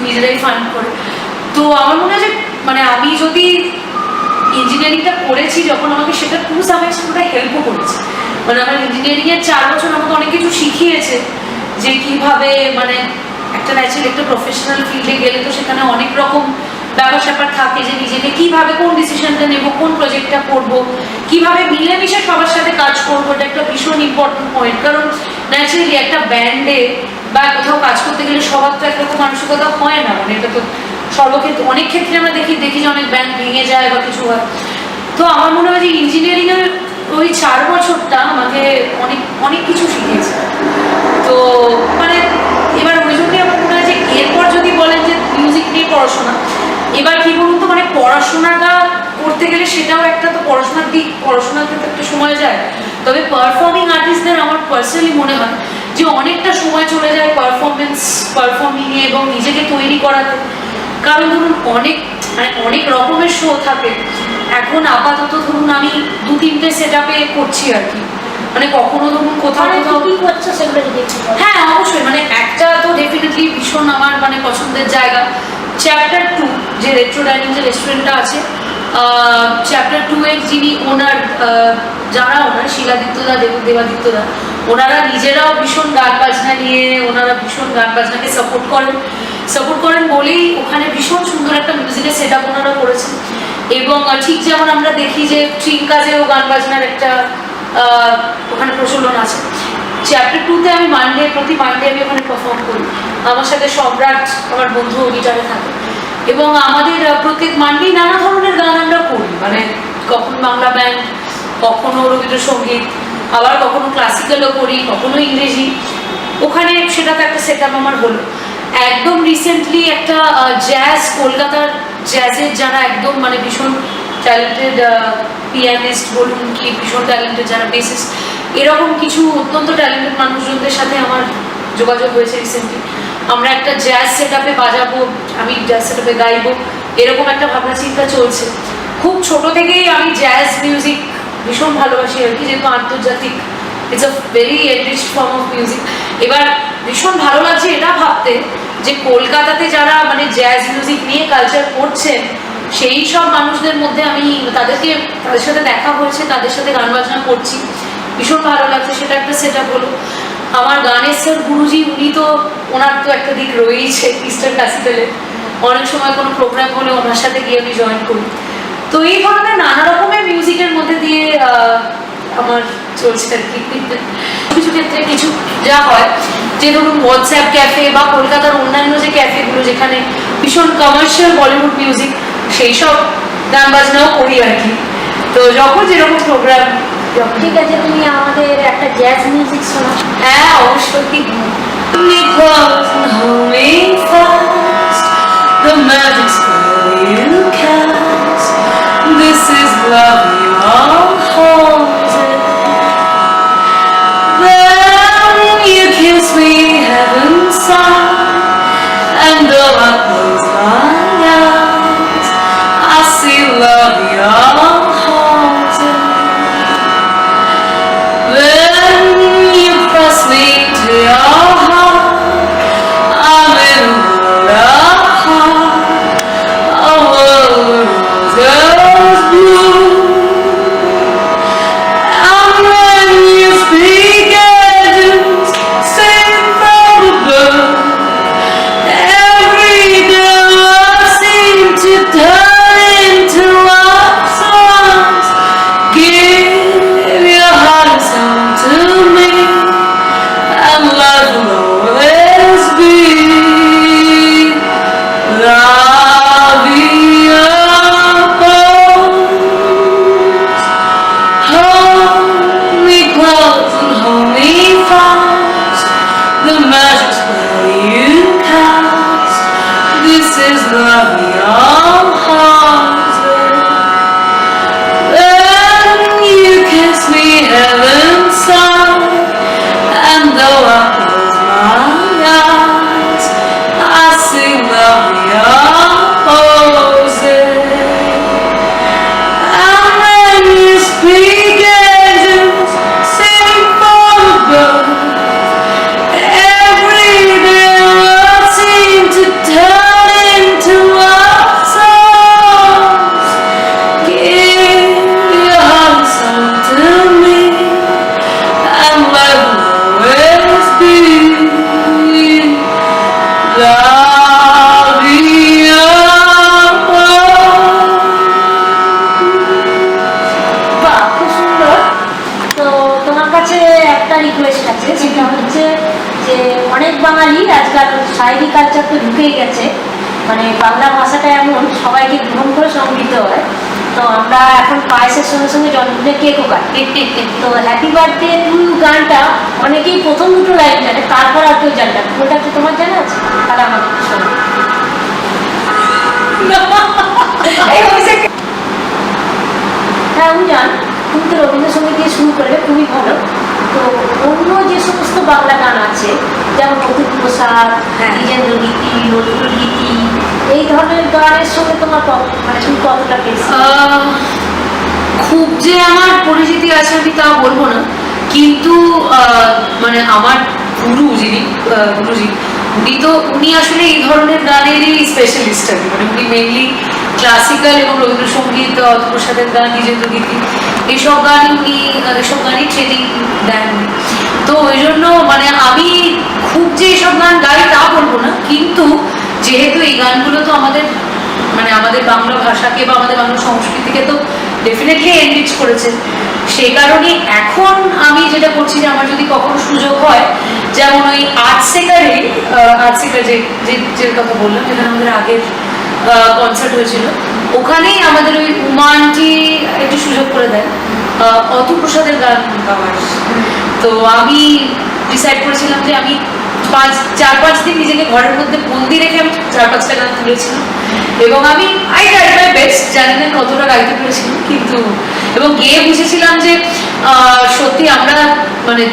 নিজেরাই ফান্ড করে। তো আমার মনে হয় যে মানে আমি যদি ইঞ্জিনিয়ারিংটা করেছি যখন, আমাকে সেটা টু সাম এক্সটেন্ট হেল্পও করেছে। মানে আমার ইঞ্জিনিয়ারিংয়ের 4 বছর আমাকে অনেক কিছু শিখিয়েছে, যে কিভাবে মানে একটা ন্যাচারাল একটা প্রফেশনাল ফিল্ডে গেলে তো সেখানে অনেক রকম ব্যাপার স্যাপার থাকে, যে নিজেকে কিভাবে কোন ডিসিশনটা নেব, কোন প্রজেক্টটা করব, কিভাবে মিলেমিশে সবার সাথে কাজ করবো, এটা একটা ভীষণ ইম্পর্টেন্ট পয়েন্ট। কারণ ন্যাচারালি একটা ব্যান্ডে বা কোথাও কাজ করতে গেলে সবার তো একরকম মানসিকতা হয় না, মানে এটা তো সর্বক্ষেত্রে অনেক ক্ষেত্রে আমরা দেখি যে অনেক ব্যান্ড ভেঙে যায় বা কিছু হয়। তো আমার মনে হয় যে ইঞ্জিনিয়ারিংয়ের ওই 4 বছরটা আমাকে অনেক অনেক কিছু শিখিয়েছে। তো মানে এবার ওই জন্যই আমার মনে হয় যে এরপর যদি বলেন যে মিউজিক নিয়ে পড়াশোনা, এবার কি বলুন তো, মানে পড়াশোনাটা করতে গেলে সেটাও একটা তো পড়াশোনার দিক, পড়াশোনাতে তো একটা সময় যায়। তবে পারফর্মিং আর্টিস্টদের আমার পার্সোনালি মনে হয় যে অনেকটা সময় চলে যায় পারফর্মিংয়ে এবং নিজেকে তৈরি করাতে। কারণ ধরুন অনেক রকমের শো থাকে। এখন আপাতত ধরুন আমি 2-3টে সেট আপে করছি আর কি, মানে কখনো ধরুন কোথাও কি করছো সেগুলো যদি একটু বলো। হ্যাঁ অবশ্যই, মানে একটা তো ডেফিনেটলি ভীষণ আমার মানে পছন্দের জায়গা, চ্যাপ্টার 2 যে রেট্রো ডাইনিং যে রেস্টুরেন্টটা আছে, চ্যাপ্টার 2 এর যিনি ওনার, যারা ওনার শিলাদিত্যদা, দেবাদিত্যদা, ওনারা নিজেরাও ভীষণ গান বাজনা নিয়ে, ওনারা ভীষণ গান বাজনাকে সাপোর্ট করেন বলেই ওখানে ভীষণ সুন্দর একটা মিউজিকের সেট আপ ওনারা করেছেন। এবং ঠিক যেমন আমরা দেখি যে ট্রিঙ্কাজেও গান বাজনার একটা ওখানে প্রচলন আছে। চ্যাপ্টার 2-তে আমি প্রতি মানডে আমি ওখানে পারফর্ম করি। আমার সাথে সম্রাট আমার বন্ধু গিটারে থাকে, এবং আমাদের প্রত্যেক মানডেই নানা ধরনের গান আমরা করি, মানে কখনো বাংলা ব্যান্ড, কখনো রবীন্দ্রসঙ্গীত, আবার কখনো ক্লাসিক্যালও করি, কখনো ইংরেজি। ওখানে সেটাতে একটা সেট আপ আমার হলো। একদম রিসেন্টলি একটা জ্যাজ, কলকাতার জ্যাজের যারা একদম মানে ভীষণ ট্যালেন্টেড পিয়ানিস্ট বলুন কি ভীষণ ট্যালেন্টেড যারা বেসিস্ট, এরকম কিছু অত্যন্ত ট্যালেন্টেড মানুষজনদের সাথে আমার যোগাযোগ হয়েছে রিসেন্টলি। আমরা একটা জ্যাজ সেট আপে বাজাবো, আমি জ্যাজ সেট আপে গাইবো, এরকম একটা ভাবনা চিন্তা চলছে। খুব ছোট থেকেই আমি জ্যাজ মিউজিক ভীষণ ভালোবাসি আর কি, যেহেতু আন্তর্জাতিক, it's a very enriched form of music. এবার ভীষণ ভালো লাগছে এটা ভাবতে যে কলকাতাতে যারা মানে জ্যাজ মিউজিক নিয়ে কালচার করছেন, সেই সব মানুষদের মধ্যে আমি তাদের সাথে দেখা হয়েছে, তাদের সাথে গান বাজনা করছি, ভীষণ ভালো লাগছে। সেটা একটা সেট আপ হলো। আমার গানের স্যার গুরুজি, উনি তো ওনার তো একটা দিক রয়েছে ইস্টার্ন ক্লাসিক্যালে, অনেক সময় কোনো প্রোগ্রাম হলে ওনার সাথে গিয়ে আমি জয়েন করি। তো এই ধরনের নানা রকমের মিউজিকের মধ্যে দিয়ে আমার চলছে আর কি। কিছু ক্ষেত্রে কিছু যা হয় যে ধরুন হোয়াটসঅ্যাপ ক্যাফে বা কলকাতার অন্যান্য যে ক্যাফেগুলো যেখানে ভীষণ কমার্শিয়াল বলিউড মিউজিক, সেই সব গান বাজনাও করি আর কি। তো যখন যেরকম প্রোগ্রাম। ঠিক আছে, তুমি আমাদের একটা জ্যাজ মিউজিক শোনাও। হ্যাঁ অবশ্যই। The magic spell you cast, this is love you all hold it. Then you kiss me heaven song, and though I close my eyes, I see love you all hold it. Then you press me to your heart, I'm in love. Every day I seem to turn diary culture তো ঢুকেই গেছে, মানে বাংলা ভাষাটা এমন সবাইকে গ্রহণ করে সঙ্গীত হয়। তো আমরা এখন পায়েসের সঙ্গে সঙ্গে জন্মদিনে কেকও কাটি। তো হ্যাপি বার্থডে টু গানটা অনেকেই প্রথম দুটো লাইন জানে, তারপর আর কেউ জানে না। ওটা কি তোমার জানা আছে? তাহলে আমাকে শোনো। হ্যাঁ আমি জানি, তুমি তো রবীন্দ্রসঙ্গীত দিয়ে শুরু করলে, খুবই ভালো। তো অন্য যে সমস্ত বাংলা গান আছে, যেমন অতুল প্রসাদ, দ্বিজেন্দ্র গীতি, নজরুল গীতি, এই ধরনের গানের সঙ্গে তোমার মানে তুমি কতটা পেয়েছো? খুব যে আমার পরিচিতি আছে আমি তা বলবো না, কিন্তু মানে আমার গুরুজি উনি আসলে এই ধরনের গানেরই স্পেশালিস্ট আর কি। মানে উনি মেনলি ক্লাসিক্যাল এবং রবীন্দ্রসঙ্গীত, প্রসাদের গান, দ্বিজেন্দ্র গীতি, এইসব গানই ট্রেনিং দেন। তো ওই জন্য মানে আমি খুব যে এইসব গান গাই তা বলবো না, কিন্তু যেহেতু এই গানগুলো তো আমাদের বাংলা ভাষাকে বা আমাদের বাংলা সংস্কৃতিকে তো ডেফিনেটলি এনরিচ করেছে, সেই কারণে এখন আমি যেটা করছি যে আমার যদি কখনো সুযোগ হয়, যেমন ওই আর্ট সেকার যে কথা বললাম, যেখানে আমাদের আগের কনসার্ট হয়েছিল, ওখানেই আমাদের ওই উমানটি একটু সুযোগ করে দেয় অতুল প্রসাদের গান গাওয়ার। তো আমি ডিসাইড করেছিলাম যে আমি 4-5 দিন নিজেকে ঘরের মধ্যে বন্দি রেখে আমি 4-5টা গান তুলেছিলাম, এবং আমি আই ট্রাইড মাই বেস্ট। জানি না কতটা গাইতে পেরেছিলাম, কিন্তু এবং গিয়ে বুঝেছিলাম যে সত্যি আমরা মানে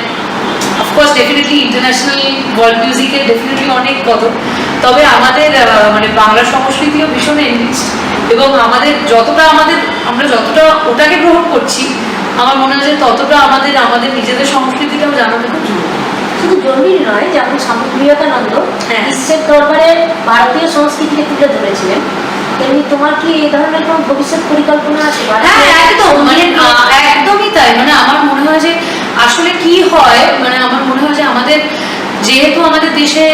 অফকোর্স ডেফিনেটলি ইন্টারন্যাশনাল ওয়ার্ল্ড মিউজিকের ডেফিনেটলি অনেক কদর, তবে আমাদের মানে বাংলা সংস্কৃতিও ভীষণ এনরিচড, এবং আমরা যতটা ওটাকে গ্রহণ করছি, আমার মনে হয় যে ততটা আমাদের নিজেদের সংস্কৃতিটাও জানানো খুব জরুরি। শুধু জরুরি নয়, যেমন স্বামী বিবেকানন্দ বিশ্বের দরবারে ভারতীয় সংস্কৃতিকে তুলে ধরেছিলেন, তেমনি তোমার কি এই ধরনের কোনো ভবিষ্যৎ পরিকল্পনা আছে? হ্যাঁ একদম, মানে একদমই তাই। মানে আমার মনে হয় যে আসলে কি হয়, মানে আমার মনে হয় যে যেহেতু আমাদের দেশে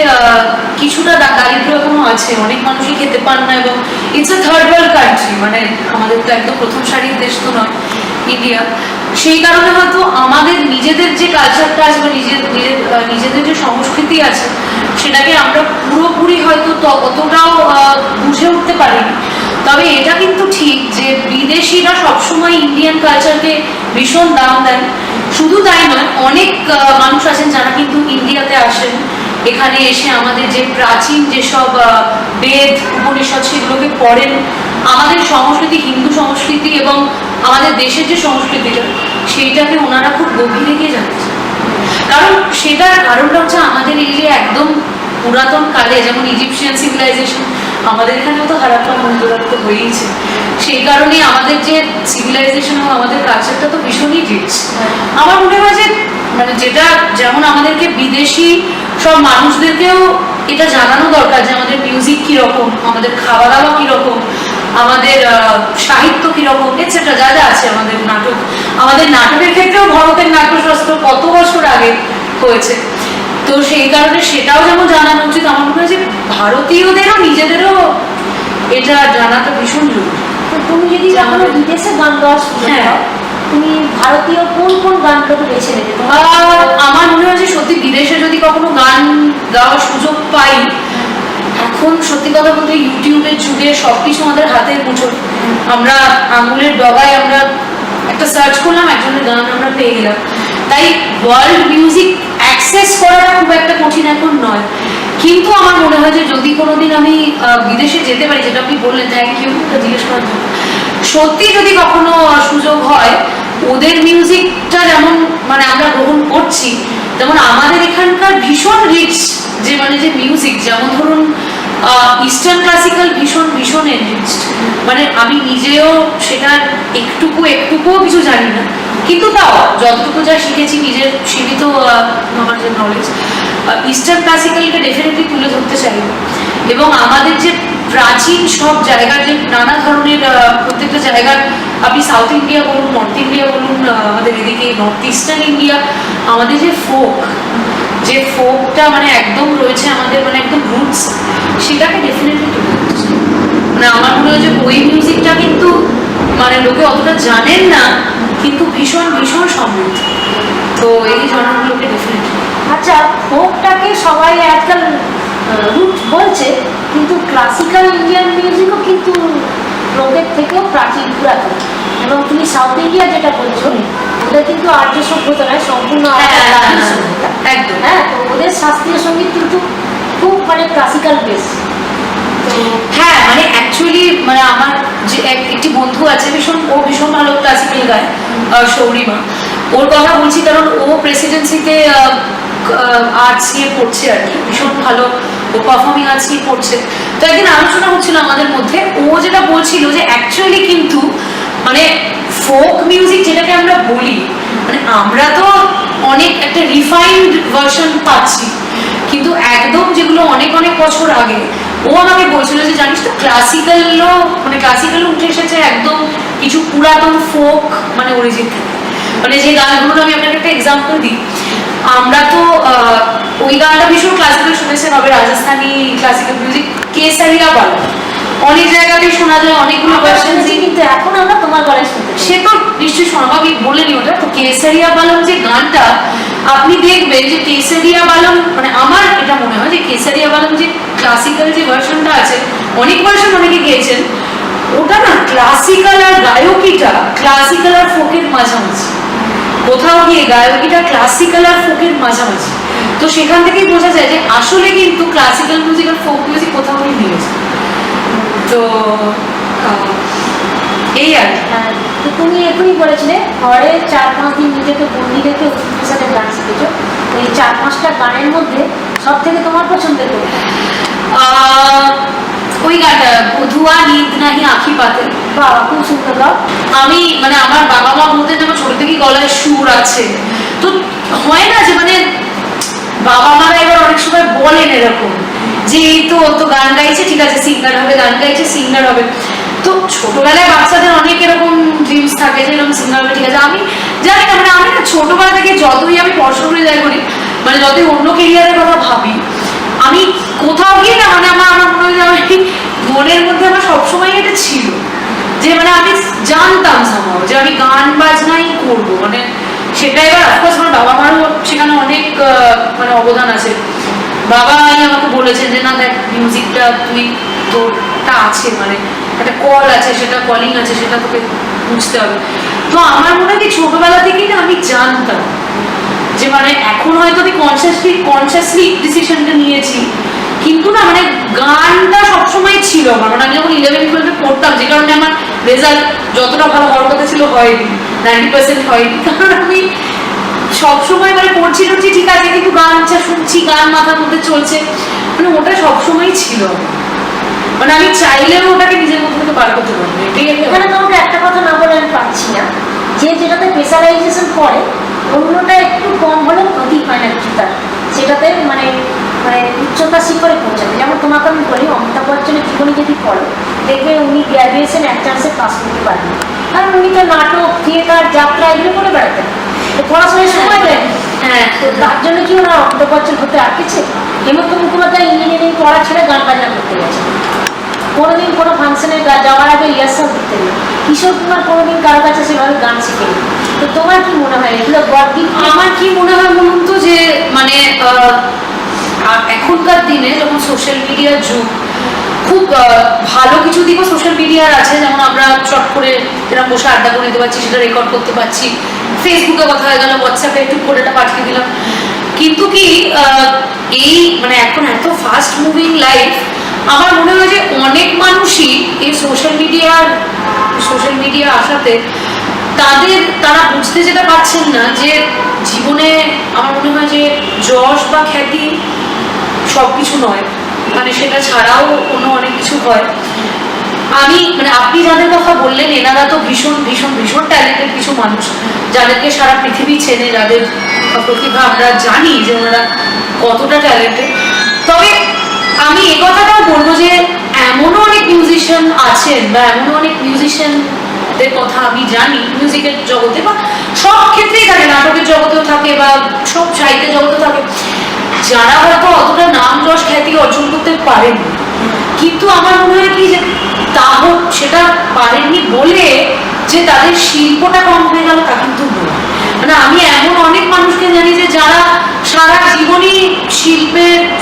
কিছুটা দারিদ্র এখনো আছে, অনেক মানুষই খেতে পান না, এবং it's a third world country, মানে আমাদের তো একদম প্রথম সারির দেশ তো নয় ইন্ডিয়া। সেই কারণে হয়তো আমাদের নিজেদের যে কালচারটা আছে বা নিজেদের যে সংস্কৃতি আছে, সেটাকে আমরা পুরোপুরি হয়তো অতটাও বুঝে উঠতে পারিনি। তবে এটা কিন্তু ঠিক যে বিদেশিরা সবসময় ইন্ডিয়ান কালচারকে ভীষণ দাম দেন। শুধু তাই নয়, অনেক মানুষ আছেন যারা কিন্তু ইন্ডিয়াতে আসেন, এখানে এসে আমাদের যে প্রাচীন যেসব বেদ উপনিষদ সেগুলোকে পড়েন, আমাদের সংস্কৃতি, হিন্দু সংস্কৃতি এবং আমাদের দেশের যে সংস্কৃতিটা, সেইটাকে ওনারা খুব গভীরে গিয়ে জানতে। কারণ সেটার কারণটা হচ্ছে আমাদের এই যে একদম পুরাতন কালে, যেমন ইজিপশিয়ান সিভিলাইজেশন, আমাদের এখানেও তো হারাপ্পা মন্দিরাত্ম হয়েইছে, সেই কারণে আমাদের যে সিভিলাইজেশন এবং আমাদের কালচারটা তো ভীষণই রিচ। আমার মনে হয় যে মানে যেটা যেমন আমাদেরকে বিদেশি সব মানুষদেরকেও এটা জানানো দরকার যে আমাদের মিউজিক কীরকম, আমাদের খাওয়া দাওয়া কীরকম, আমাদের সাহিত্য কীরকম, এটসেট্রা যা যা আছে, আমাদের নাটকের ক্ষেত্রেও ভারতের নাট্যশাস্ত্র কত বছর আগে হয়েছে। তো সেই কারণে সেটাও যেমন জানানো উচিত, আমার মনে হয় যে ভারতীয়দেরও নিজেদেরও এটা জানাটা ভীষণ জরুরি। তো তুমি যদি কখনো বিদেশে গান গাওয়ার সুযোগ পাও, তুমি ভারতীয় কোন কোন গানগুলোকে বেছে নেবে? আমার মনে হয় যে সত্যি বিদেশে যদি কখনো গান গাওয়ার সুযোগ পাই, এখন সত্যি কথা বলতে ইউটিউবের যুগে সবকিছু আমাদের হাতের মুঠোয়, আমরা আঙুলের ডগায় আমরা একটা সার্চ করলাম, একজনের গান আমরা পেয়ে গেলাম। তাই ওয়ার্ল্ড মিউজিক অ্যাক্সেস করাটা খুব একটা কঠিন এখন নয়, কিন্তু আমার মনে হয় যে যদি কোনোদিন আমি বিদেশে যেতে পারি, যেটা আপনি বললেন, থ্যাংক ইউ জিজ্ঞেস করার জন্য, সত্যি যদি কখনো সুযোগ হয়, ওদের মিউজিকটা যেমন মানে আমরা গ্রহণ করছি, যেমন আমাদের এখানকার ভীষণ রিচ যে মিউজিক, যেমন ধরুন ইস্টার্ন ক্লাসিক্যাল ভীষণ এনরিচড। মানে আমি নিজেও সেটার একটুকুও কিছু জানি না, কিন্তু তাও যতটুকু যা শিখেছি নিজের সীমিত আমার যে নলেজ, ইস্টার্ন ক্লাসিক্যালকে ডেফিনেটলি তুলে ধরতে চাই। এবং আমাদের যে প্রাচীন সব জায়গার যে নানা ধরনের প্রত্যেকটা জায়গার, আপনি সাউথ ইন্ডিয়া বলুন, নর্থ ইন্ডিয়া বলুন, আমাদের এদিকে নর্থ ইস্টার্ন ইন্ডিয়া, আমাদের যে ফোকটা মানে একদম রয়েছে আমাদের, মানে একদম রুটস, সেটাকে ডেফিনেটলি তুলে ধরতে চাই। মানে আমার মনে হয় যে ওই মিউজিকটা কিন্তু মানে লোকে অতটা জানেন না, কিন্তু ভীষণ সমৃদ্ধ। তো এই জনগুলোকে ডেফিনেটলি। আচ্ছা, ফোকটাকে সবাই আজকাল রুট বলছে, কিন্তু ক্লাসিক্যাল ইন্ডিয়ান মিউজিকও কিন্তু লোকের থেকেও প্রাচীন পুরাতন। এবং তুমি সাউথ ইন্ডিয়া যেটা বলছো, ওদের কিন্তু আর্য সভ্যতা নয়, সম্পূর্ণ সভ্যতা একদম। হ্যাঁ, তো ওদের শাস্ত্রীয় সঙ্গীত কিন্তু খুব মানে ক্লাসিক্যাল বেস। হ্যাঁ, মানে অ্যাকচুয়ালি মানে আমার যে একটি বন্ধু আছে, ও ভীষণ ভালো ক্লাসিক্যাল গায়, সৌরিমা। ওর কথা বলছি কারণ ও প্রেসিডেন্সিতে আর্টস নিয়ে পড়ছে আর কি, ভীষণ ভালো ও পারফর্মিং আর্টস নিয়ে পড়ছে। তো একদিন আলোচনা হচ্ছিল আমাদের মধ্যে, ও যেটা বলছিল যে অ্যাকচুয়ালি কিন্তু মানে ফোক মিউজিক যেটাকে আমরা বলি, মানে আমরা তো অনেক একটা রিফাইন্ড ভার্সন পাচ্ছি, কিন্তু একদম যেগুলো অনেক অনেক বছর আগে, ও আমাকে বলছিল যে জানিস তো ক্লাসিক্যালও মানে ক্লাসিক্যালও উঠে এসেছে একদম কিছু পুরাতন ফোক মানে অরিজিন থেকে। মানে যে গানগুলো আমি আপনাকে একটা এক্সাম্পল দিই, আমরা তো ওই গানটা ভীষণ ক্লাসিক্যাল শুনেছেন হবে, রাজস্থানি ক্লাসিক্যাল মিউজিক, কেসারিয়া বালা অনেক জায়গাতেই শোনা যায়, অনেকগুলো ভার্সন, কিন্তু এখন আমরা তোমার গলায় শুনতে সে তো নিশ্চয়ই শোনাবো, আমি বলে নি ওটা। তো কেসারিয়া বালম যে গানটা, আপনি দেখবেন যে কেসারিয়া বালম মানে আমার এটা মনে হয় যে কেসারিয়া বালম যে ক্লাসিক্যাল যে ভার্সনটা আছে, অনেক ভার্সন অনেকে গেয়েছেন, ওটা না ক্লাসিক্যাল আর গায়কিটা ক্লাসিক্যাল আর ফোকের মাঝামাঝি, কোথাও গিয়ে গায়কিটা ক্লাসিক্যাল আর ফোকের মাঝামাঝি। তো সেখান থেকেই বোঝা যায় যে আসলে কিন্তু ক্লাসিক্যাল মিউজিক আর ফোক মিউজিক কোথাও গিয়ে মিলেছে। তো এই আর তো তুমি এখনই বলেছিলে ঘরে 4-5 দিন নিজেকে বন্দি রেখে উৎসবের সাথে গান শিখেছো, এই 4-5টা গানের মধ্যে সব থেকে তোমার পছন্দের কোনটা? ওই গানটা বধুয়া নিদ নাহি আঁখি পাতে। বাবা, খুব সুন্দর গাও। আমি মানে আমার বাবা মা বলতেন আমার ছোট থেকেই গলায় সুর আছে, তো হয় না যে মানে বাবা মারা এবার অনেক সময় বলেন এরকম যে এই তো তো গান গাইছে, ঠিক আছে সিঙ্গার হবে, গান গাইছে সিঙ্গার হবে। তো ছোটবেলায় বাচ্চাদের অনেক এরকম ড্রিমস থাকে যে এরকম সিঙ্গার হবে, ঠিক আছে। আমি জানি না, মানে আমি না ছোটবেলা থেকে যতই আমি পড়াশোনা করে যাই করি, মানে যতই অন্য কেরিয়ারের কথা ভাবি, আমি কোথাও গিয়ে না মানে আমার মনে হয় যে আমি মনের মধ্যে আমার সবসময় এটা ছিল যে মানে আমি জানতাম সামাও যে আমি গান বাজনাই করবো, মানে সেটা এবার অফকোর্স আমার বাবা মারও সেখানে অনেক মানে অবদান আছে। বাবাই আমাকে বলেছেন যে না দেখ মিউজিকটা তুই তোরটা আছে, মানে একটা কল আছে, সেটা কলিং আছে, সেটা তোকে বুঝতে হবে। তো আমার মনে হয় কি ছোটবেলা থেকেই না আমি জানতাম যে মানে এখন হয়তো আমি কনসিয়াসলি ডিসিশনটা নিয়েছি, কিন্তু না মানে গানটা সবসময় ছিল আমার। মানে আমি যখন 11-12 পড়তাম, যে কারণে আমার রেজাল্ট যতটা ভালো হওয়ার কথা ছিল হয়নি, 90% হয়নি, কারণ আমি সবসময় মানে পড়ছি ঠিক আছে, কিন্তু গান শুনছি, গান মাথার মধ্যে চলছে, মানে ওটা সবসময় ছিল। মানে আমি চাইলেও ওটাকে নিজের মধ্যে থেকে বার করতে পারবো। এখানে তোমাকে একটা কথা না বলে আমি পাচ্ছি না, যে যেটাতে স্পেশালাইজেশন করে অন্যটা একটু কম হলেও ক্ষতি হয় না কিছু তার, সেটাতে মানে মানে উচ্চতা শিখরে পৌঁছাবে। যেমন তোমাকে আমি বলি, অমিতাভ বচ্চনের জীবনী যদি পড়ো, দেখবে উনি গ্র্যাজুয়েশন এক চান্সে পাস করতে পারেন, কারণ উনি তো নাটক, থিয়েটার, যাত্রা এগুলো করে বেড়াতেন, তো পড়াশোনায় সময় দেন। হ্যাঁ, তো তার জন্য কি ওরা অমিতাভ বচ্চন হতে আঁকেছে? হেমন্ত মুখোপাধ্যায় ইঞ্জিনিয়ারিং পড়া ছেড়ে গান বাজনা করতে গেছে, কোনোদিন কোনো ফাংশনে যাওয়ার আগে রিহার্সাল দিতে নেই। কিশোর কুমার কোনোদিন কারো কাছে সেভাবে গান শিখেনি। তো তোমার কি মনে হয় এগুলো গর্বিত? আমার কি মনে হয় বলুন তো, যে মানে এখনকার দিনে যখন সোশ্যাল মিডিয়ার যুগ, খুব ভালো কিছু দিকও সোশ্যাল মিডিয়ার আছে, যেমন আমরা চট করে যেরকম বসে আড্ডা করে দিতে পারছি, সেটা রেকর্ড করতে পারছি, ফেসবুকে কথা হয়ে গেল, হোয়াটসঅ্যাপে একটু করে এটা পাঠিয়ে দিলাম। কিন্তু কি এই মানে এখন এত ফাস্ট মুভিং লাইফ, আমার মনে হয় যে অনেক মানুষই এই সোশ্যাল মিডিয়া আসাতে তারা বুঝতে যেটা পারছেন না যে জীবনে আমার মনে হয় যে যশ বা খ্যাতি সবকিছু নয়, মানে সেটা ছাড়াও অন্য অনেক কিছু হয়। আমি মানে আপনি যাদের কথা বললেন, এনারা তো ভীষণ ভীষণ ভীষণ ট্যালেন্টেড কিছু মানুষ, যাদেরকে সারা পৃথিবী চেনে, যাদের প্রতিভা আমরা জানি যে ওনারা কতটা ট্যালেন্টেড। তবে আমি এ কথাটাও বলবো যে এমনও অনেক মিউজিশিয়ান আছেন, বা এমনও অনেক মিউজিশিয়ানদের কথা আমি জানি মিউজিকের জগতে, বা সব ক্ষেত্রেই থাকে, নাটকের জগতেও থাকে বা সব সাহিত্যের জগতেও থাকে, যারা হয়তো অতটা নাম যশ খ্যাতি অর্জন করতে পারেনি, কিন্তু আমার মনে হয় কি যে তাও সেটা পারেননি বলে যে তাদের শিল্পটা কম হয়ে গেল তা কিন্তু নয়। মানে মানে আমি এমন অনেক মানুষকে জানি যে যারা সারা জীবনই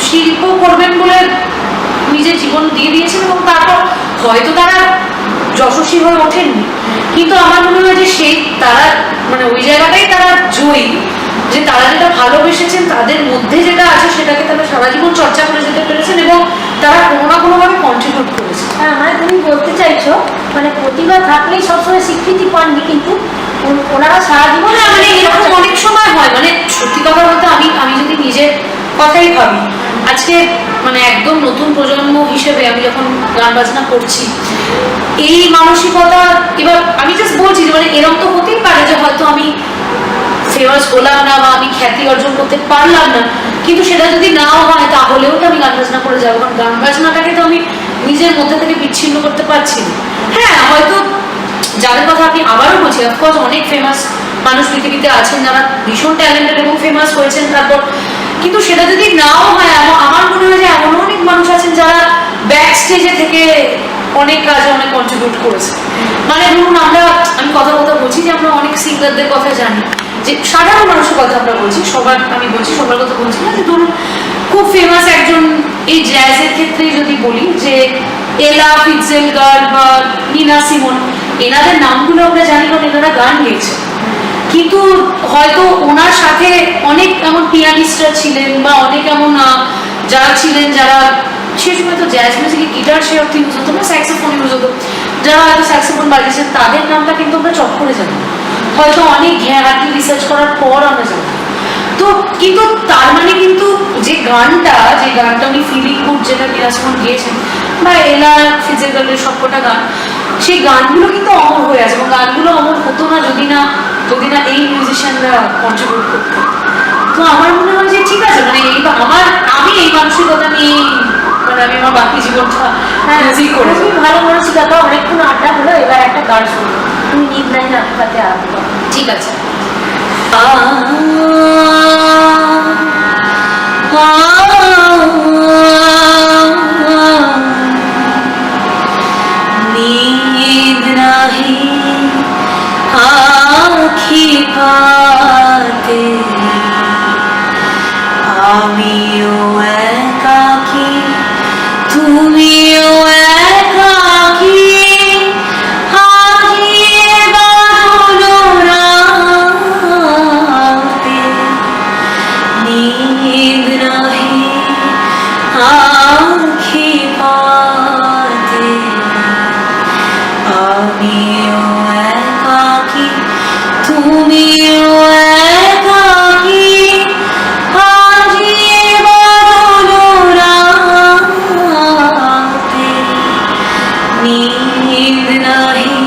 শিল্প করবেন বলে নিজের জীবন দিয়ে দিয়েছেন এবং তারপর হয়তো তারা যশস্বী হয়ে ওঠেননি, কিন্তু আমার মনে হয় যে তারা মানে ওই জায়গাটাই তারা জয়ী, যে তারা যেটা ভালোবেসেছেন তাদের মধ্যে যেটা আছে সেটাকে তারা সারা জীবন চর্চা করে যেতে পেরেছেন এবং তারা কোনো না কোনোভাবে কন্ট্রিবিউট করেছে। হ্যাঁ, মানে তুমি বলতে চাইছো মানে প্রতিভা থাকলেই সবসময় স্বীকৃতি পাননি, কিন্তু ওনারা সারা জীবন মানে এরকম অনেক সময় হয়, মানে সত্যি কথা বলতে আমি যদি নিজের কথাই ভাবি, আজকে মানে একদম নতুন প্রজন্ম হিসেবে আমি যখন গান বাজনা করছি, এই মানসিকতা, এবার আমি জাস্ট বলছি যে মানে এরকম তো হতেই পারে যে হয়তো আমি ফেমাস হলাম না বা আমি খ্যাতি অর্জন করতে পারলাম না, কিন্তু সেটা যদি নাও হয় তাহলেও তো আমি গান বাজনা করে যাবো, কারণ গান বাজনাটাকে তো আমি নিজের মধ্যে থেকে বিচ্ছিন্ন করতে পারছি না। হ্যাঁ, হয়তো যাদের কথা আপনি আবারও বলছি, অফকোর্স অনেক ফেমাস মানুষ পৃথিবীতে আছেন যারা ভীষণ ট্যালেন্টেড এবং ফেমাস হয়েছেন তারপর, কিন্তু সেটা যদি নাও হয় আমার মনে হয় যে এমন অনেক মানুষ আছেন যারা ব্যাক স্টেজে থেকে অনেক কাজে অনেক কন্ট্রিবিউট করেছে। মানে ধরুন আমি কথা বলছি যে আমরা অনেক সিঙ্গারদের কথা জানি, যে সাধারণ মানুষের কথা আমরা বলছি, আমি বলছি সবার কথা বলছি না, যে ধরুন খুব ফেমাস একজন এই জ্যাজের ক্ষেত্রে যদি বলি যে এলা ফিটজেলগার্ড বা নিনা সিমন, এনাদের নামগুলো আমরা জানি কারণ এনারা গান গেয়েছে, কিন্তু হয়তো ওনার সাথে অনেক এমন পিয়ানিস্টরা ছিলেন বা অনেক এমন যারা ছিলেন যারা সে সময় তো জ্যাজ মিউজিকে গিটার সে অর্থ ইউজ হতো না, স্যাক্সোফোন ইউজ হতো, যারা হয়তো স্যাক্সোফোন বাজিয়েছেন তাদের নামটা কিন্তু আমরা চট করে জানি, হয়তো অনেক ঘেঁটি রিসার্চ করার পর আমরা জানি। তো কিন্তু তার মানে কিন্তু যে গানটা উনি ফিলিং গুড যেটা বিরাজমান গিয়েছেন বা এলা ফিজিক্যালের সবকটা গান, সেই গানগুলো কিন্তু অমর হয়ে আছে এবং গানগুলো অমর হতো না যদি না এই মিউজিশিয়ানরা কন্ট্রিবিউট করতেন। তো আমার মনে হয় যে ঠিক আছে, মানে আমি এই মানসিকতা নিয়ে মানে আমি আমার বাকি জীবনটা মিউজিক করে ভালো মানসিকতা। অনেকক্ষণ আড্ডা হলো, এবার একটা গান শুনবো, তুমি নিদ নাই নাটকাতে আরম্ভ। ঠিক আছে। नींद नहीं आँखी पाते आमियो एकाकी तुमियो एकाकी हाजिए बादलो राते नींद नहीं आँखी पाते আমিও একাকী তুমিও একাকী হারিয়ে বাদলো রাতে নীদ নাহি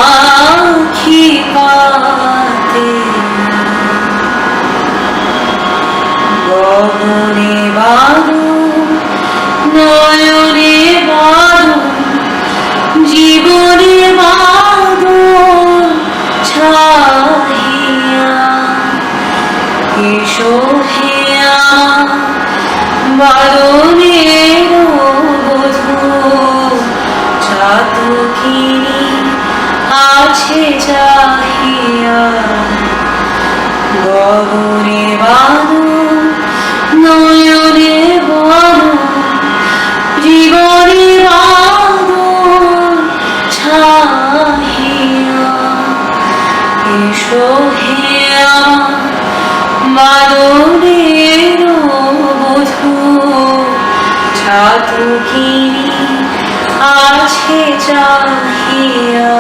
আঁখি পাতে গগনে বাদল নয়নে বাদল জীবনে বাদল ছাহিয়া এসো হে বাদলের বধূ চাতকিনী আছে চাহিয়া গগনে বাদল নয়নে বাদল জীবনে বাদল ছাহিয়া এসো হে বাদলের বধূ চাতকিনী আছে চাহিয়া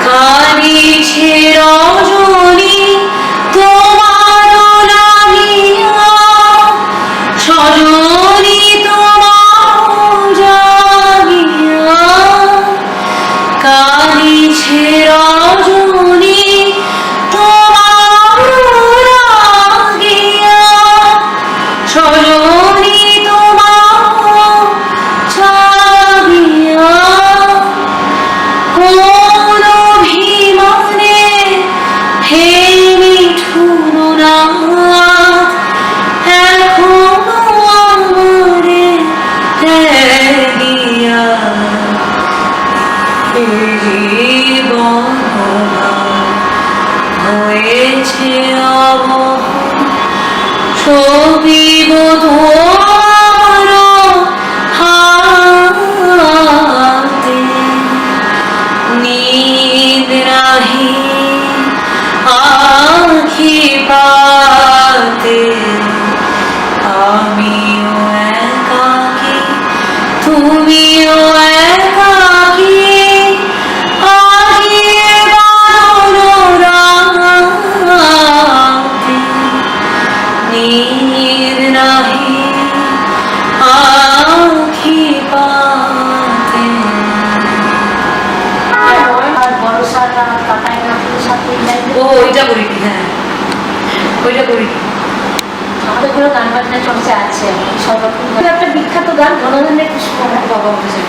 কাঁদিছে রজনী তোমার লাগিয়া সজনী তোমার জাগিয়া কাঁদিছে রজনী তোমার লাগিয়া সজনী তোমার জাগিয়া কোন অভিমানে তুমিও একাকী আহিয়ে বানরাতে, নীর নাহি আখি পাতে। আর বড় সারা কাটায় না সাথে ও ওইটা করিনি, হ্যাঁ ওইটা করিনি। আমাদের গুলো গান বাজনা চর্চা আছে সব রকম। একটা বিখ্যাত গান ধনধান্যের পুষ্পহার। বাবা উঠেছে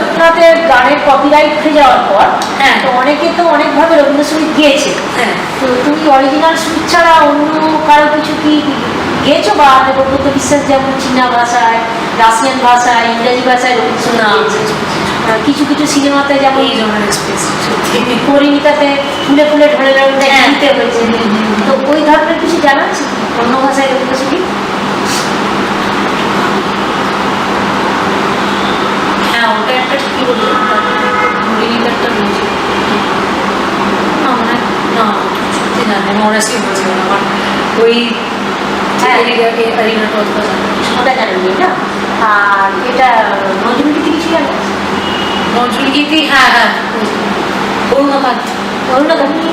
আপনাদের গানের কপিরাইট উঠে যাওয়ার পর হ্যাঁ। তো অনেকে তো অনেকভাবে রবীন্দ্রসঙ্গীত গিয়েছে, হ্যাঁ তো তুমি অরিজিনাল সুর ছাড়া অন্য কারো কিছু কি গেয়েছো? বা দেবব্রত বিশ্বাস যেমন চীনা ভাষায়, রাশিয়ান ভাষায়, ইংরেজি ভাষায় রবীন্দ্রসঙ্গীত না। গেয়েছে। কিছু কিছু সিনেমাতে যেমন এই জনের এক্সপ্রেস পরিণীতাতে ফুলে ফুলে ঢলে ঢলে হ্যাঁ। দিতে হয়েছে, তো ওই ধরনের কিছু জানা আছে অন্য ভাষায় রবীন্দ্রসঙ্গীত? হ্যাঁ ওটা একটা ঠিকই বললো, একটা রয়েছে। না মনে হয় না, সত্যি না, আমি অনেস্টলি বলছিলাম আমার ওই হ্যাঁ। অরিজিনাল কথা জানা। ওটা জানেননি না? আর এটা নজরুলগীতি কিছু জানো? নজরুল গীতি, হ্যাঁ হ্যাঁ অরুণকান্তি। অরুণকান্তি।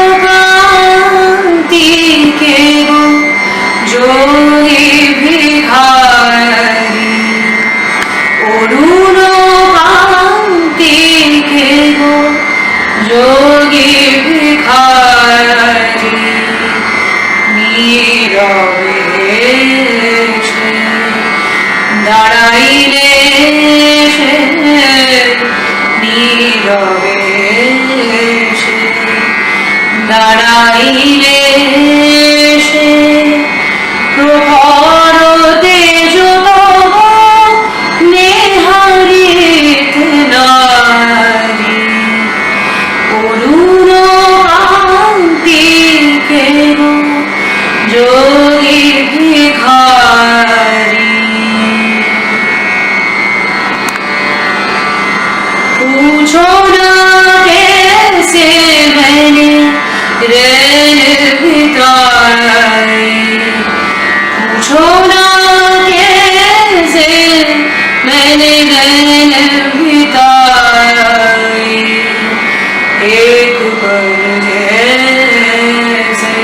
অরুণকান্তি কে গো যোগী ভিখারি, অরুণকান্তি কে গো যোগী ভিখারি, নীরবে সে দাঁড়াইলে সে, নীরবে সে দাঁড়াইলে সে, প্রখর তেজ তব নেহারিতে নারী, অরুণকান্তি কে গো যোগী ভিখারি। पूछो ना कैसे मैंने रैन बिताए, पूछो ना कैसे मैंने रैन बिताए, एक पल जैसे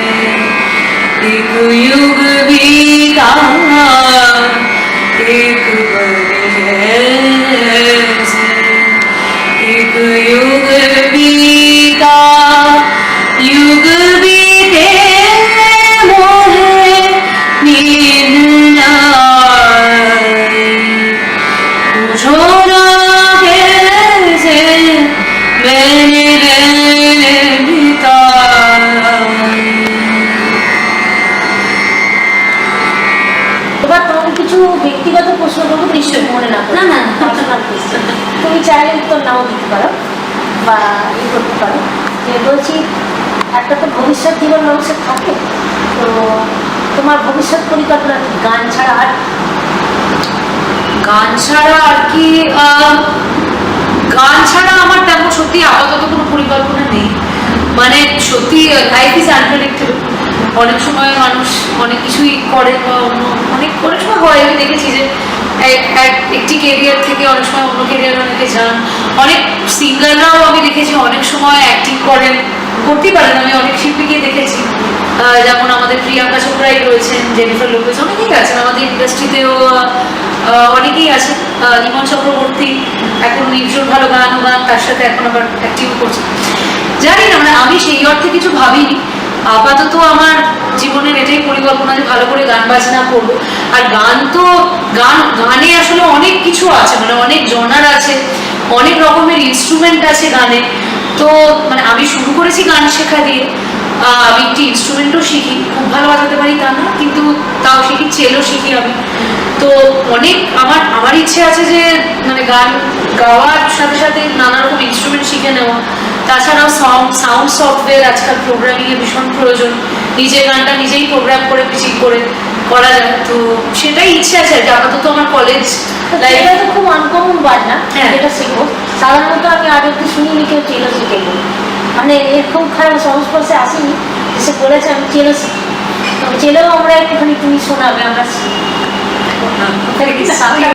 एक युग बीता, एक पल जैसे एक युग बीता, युग बीते मोहे नींद न आई, पूछो ना कैसे मैंने रैन बिताए। এবার তোমাকে কিছু ব্যক্তিগত প্রশ্ন করবো, নিশ্চয়ই মনে না করো। না, না, না। পার্সোনাল কোয়েশ্চেন, তুমি চাইলে উত্তর নাও দিতে পারো বা ই করতে পারো। যে বলছি, একটা তো ভবিষ্যৎ জীবন মানুষের থাকে, তো তোমার ভবিষ্যৎ পরিকল্পনা কি গান ছাড়া? আর গান ছাড়া আর কি, গান ছাড়া আমার তেমন সত্যি আপাতত কোনো পরিকল্পনা নেই। মানে সত্যি লাইফ ইজ আনপ্রেডিক্টেবল। অনেক সময় মানুষ অনেক কিছুই করে বা অন্য অনেক সময় হয়, আমি দেখেছি যে একটি কেরিয়ার থেকে অনেক সময় অন্য কেরিয়ার অনেকে যান। অনেক সিঙ্গাররাও আমি দেখেছি অনেক সময় অ্যাক্টিং করেন, করতেই পারেন। আমি অনেক শিল্পীকে দেখেছি, যেমন আমাদের প্রিয়াঙ্কা চোপড়াই রয়েছেন, জেনিফার লোপেজ, অনেকেই আছেন আমাদের ইন্ডাস্ট্রিতেও, অনেকেই আছেন। ইমন চক্রবর্তী এখন ভীষণ ভালো গান, তার সাথে এখন আবার অ্যাক্টিংও করছেন। জানি না, মানে আমি সেই অর্থে কিছু ভাবিনি। আপাতত আমার জীবনের এটাই পরিকল্পনা যে ভালো করে গান বাজনা করবো। আর গানে আসলে অনেক কিছু আছে, মানে অনেক জনার আছে, অনেক রকমের ইনস্ট্রুমেন্ট আছে গানে। তো মানে আমি শুরু করেছি গান শেখা দিয়ে, আমি একটি ইনস্ট্রুমেন্টও শিখি, খুব ভালো বাজাতে পারি তা না, কিন্তু তাও শিখি, চেলও শিখি আমি। তো অনেক আমার ইচ্ছে আছে যে মানে গান গাওয়ার সাথে সাথে নানা রকম ইনস্ট্রুমেন্ট শিখে নেওয়া। তাছাড়াও সাউন্ড সফটওয়্যার আজকাল প্রোগ্রামিংয়ে ভীষণ প্রয়োজন, নিজের গানটা নিজেই প্রোগ্রাম করে পিচিং করে করা যায়। তো সেটাই ইচ্ছে আছে যে আপাতত আমার কলেজ এটা তো খুব আনকমন বাজনা, হ্যাঁ। এটা শিখবো। সাধারণত আমি আগে অব্দি শুনিনি কেউ চেলো শিখে গেল, মানে এরকম খারাপ সংস্পর্শে আসেনি এসে বলেছে আমি চেলো শিখি। তো চেলেও আমরা একটুখানি তুমি শোনাবে, আমরা হ্যাঁ। ওখানে কি সাথে